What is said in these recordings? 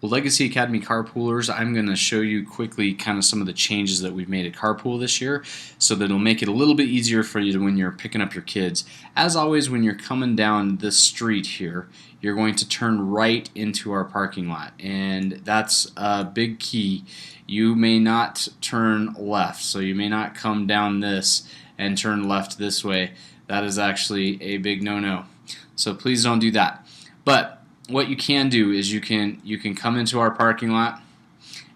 Well, Legacy Academy carpoolers, I'm going to show you quickly kind of some of the changes that we've made at Carpool this year so that it'll make it a little bit easier for you when you're picking up your kids. As always, when you're coming down this street here, you're going to turn right into our parking lot, and that's a big key. You may not turn left, so you may not come down this and turn left this way. That is actually a big no-no. So please don't do that. But what you can do is you can come into our parking lot,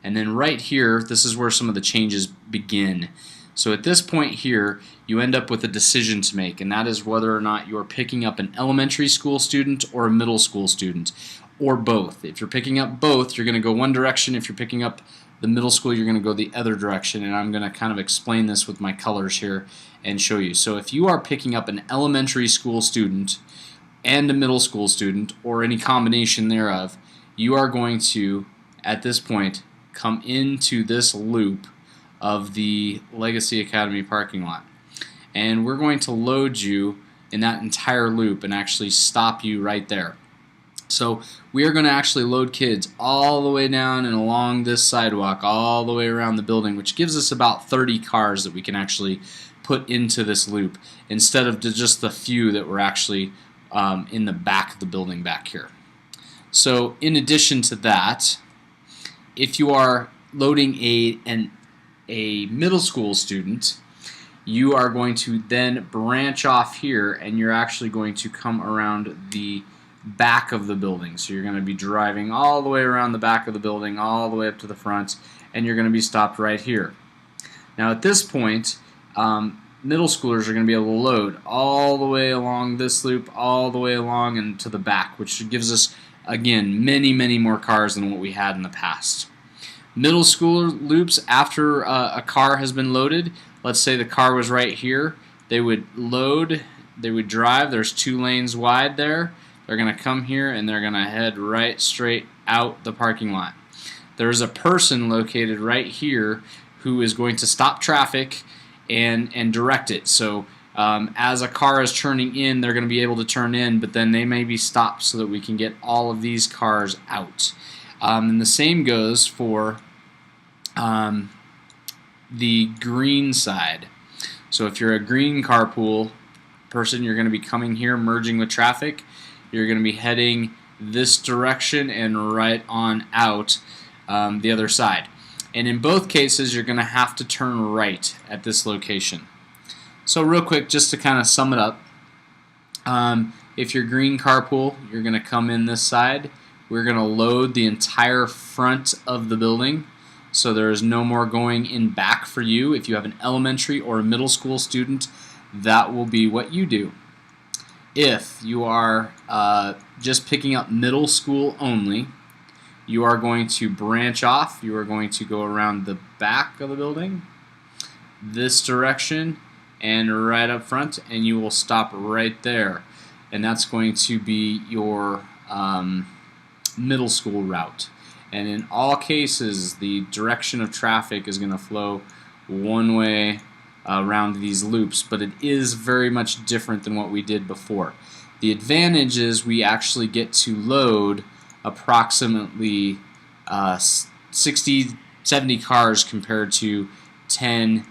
and then right here, this is where some of the changes begin. So at this point here, you end up with a decision to make, and that is whether or not you're picking up an elementary school student or a middle school student, or both. If you're picking up both, you're going to go one direction. If you're picking up the middle school, you're going to go the other direction, and I'm going to kind of explain this with my colors here and show you. So if you are picking up an elementary school student and a middle school student, or any combination thereof, you are going to, at this point, come into this loop of the Legacy Academy parking lot. And we're going to load you in that entire loop and actually stop you right there. So we are going to actually load kids all the way down and along this sidewalk, all the way around the building, which gives us about 30 cars that we can actually put into this loop, instead of just the few that we're actually in the back of the building back here. So in addition to that, if you are loading a middle school student, you are going to then branch off here, and you're actually going to come around the back of the building. So you're going to be driving all the way around the back of the building, all the way up to the front, and you're going to be stopped right here. Now at this point, middle schoolers are going to be able to load all the way along this loop, all the way along and to the back, which gives us, again, many more cars than what we had in the past. Middle schooler loops, after a car has been loaded, let's say the car was right here, they would load, they would drive, there's 2 lanes wide there, they're going to come here and they're going to head right straight out the parking lot. There's a person located right here who is going to stop traffic and direct it. So as a car is turning in, they're going to be able to turn in, but then they may be stopped so that we can get all of these cars out. And the same goes for the green side. So if you're a green carpool person, you're going to be coming here, merging with traffic. You're going to be heading this direction and right on out the other side. And in both cases, you're going to have to turn right at this location. So real quick, just to kind of sum it up, if you're green carpool, you're going to come in this side. We're going to load the entire front of the building, so there is no more going in back for you. If you have an elementary or a middle school student, that will be what you do. If you are just picking up middle school only, you are going to branch off. You are going to go around the back of the building, this direction, and right up front, and you will stop right there. And that's going to be your middle school route. And in all cases, the direction of traffic is going to flow one way around these loops, but it is very much different than what we did before. The advantage is we actually get to load approximately 60, 70 cars compared to 10,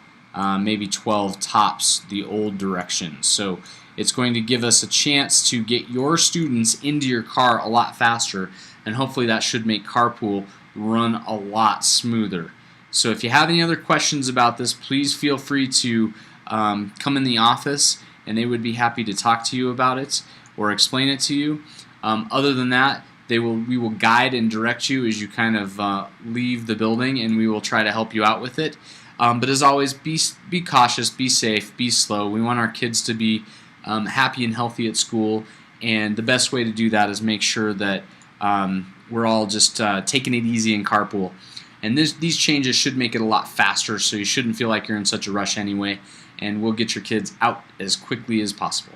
maybe 12 tops the old direction. So it's going to give us a chance to get your students into your car a lot faster, and hopefully that should make Carpool run a lot smoother. So if you have any other questions about this, please feel free to come in the office, and they would be happy to talk to you about it or explain it to you. Other than that, we will guide and direct you as you kind of leave the building, and we will try to help you out with it. But as always, be cautious, be safe, be slow. We want our kids to be happy and healthy at school, and the best way to do that is make sure that we're all just taking it easy in Carpool. And these changes should make it a lot faster, so you shouldn't feel like you're in such a rush anyway, and we'll get your kids out as quickly as possible.